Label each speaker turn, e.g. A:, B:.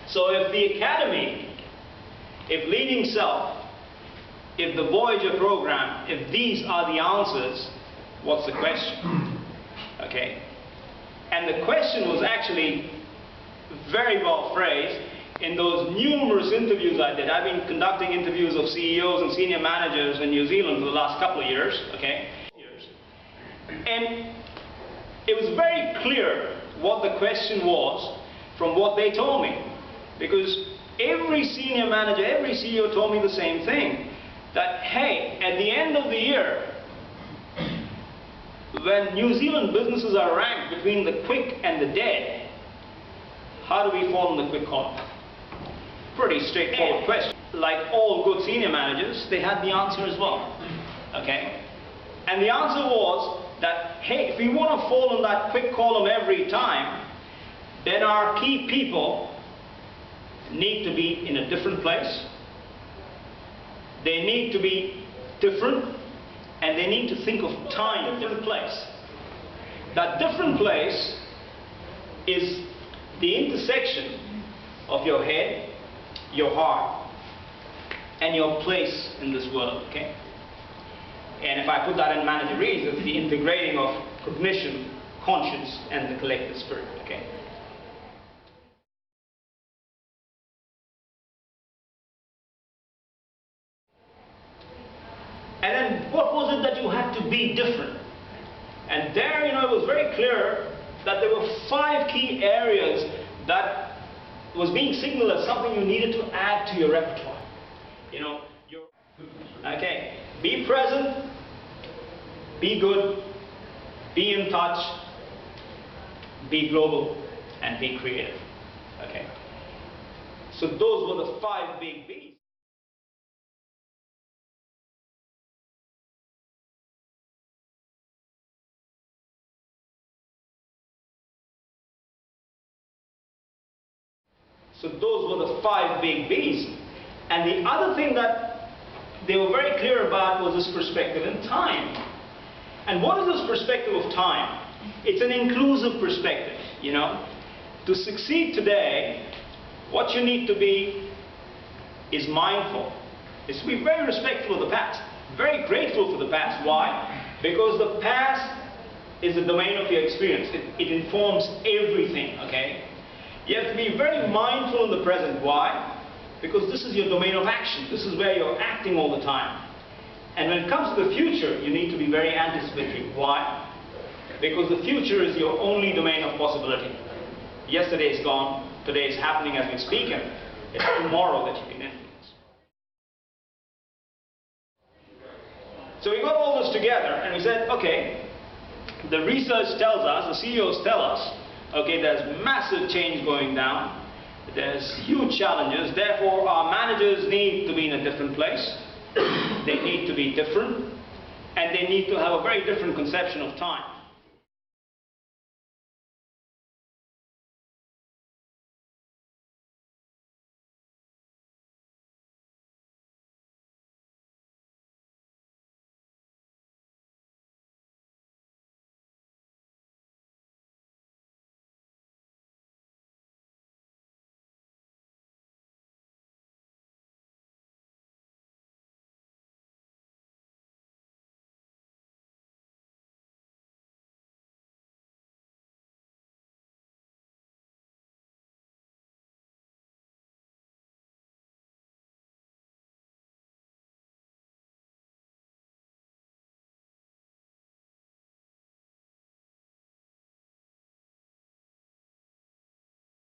A: So if the academy, if leading self, if the Voyager program, if these are the answers, what's the question? Okay. And the question was actually very well phrased in those numerous interviews I did. I've been conducting interviews of CEOs and senior managers in New Zealand for the last couple of years, okay? And it was very clear what the question was from what they told me. Because every senior manager, every CEO told me the same thing. That, hey, at the end of the year, when New Zealand businesses are ranked between the quick and the dead, how do we fall in the quick column? Pretty straightforward question. Like all good senior managers, they had the answer as well. Okay? And the answer was that, hey, if we want to fall in that quick column every time, then our key people need to be in a different place. They need to be different, and they need to think of time in a different place. That different place is the intersection of your head, your heart, and your place in this world, okay? And if I put that in managerese, it's the integrating of cognition, conscience, and the collective spirit, okay? And then what was it that you had to be different? And there, it was very clear that there were 5 key areas that was being signaled as something you needed to add to your repertoire. Okay, be present, be good, be in touch, be global, and be creative. Okay. So those were the 5 big B's. So those were the 5 big B's. And the other thing that they were very clear about was this perspective in time. And what is this perspective of time? It's an inclusive perspective, To succeed today, what you need to be is mindful. Is to be very respectful of the past. Very grateful for the past. Why? Because the past is the domain of your experience. It informs everything, okay? You have to be very mindful in the present. Why? Because this is your domain of action. This is where you're acting all the time. And when it comes to the future, you need to be very anticipatory. Why? Because the future is your only domain of possibility. Yesterday is gone. Today is happening as we speak, and it's tomorrow that you can influence. So we got all this together, and we said, okay, the research tells us, the CEOs tell us, okay, there's massive change going down. There's huge challenges. Therefore, our managers need to be in a different place. They need to be different. And they need to have a very different conception of time.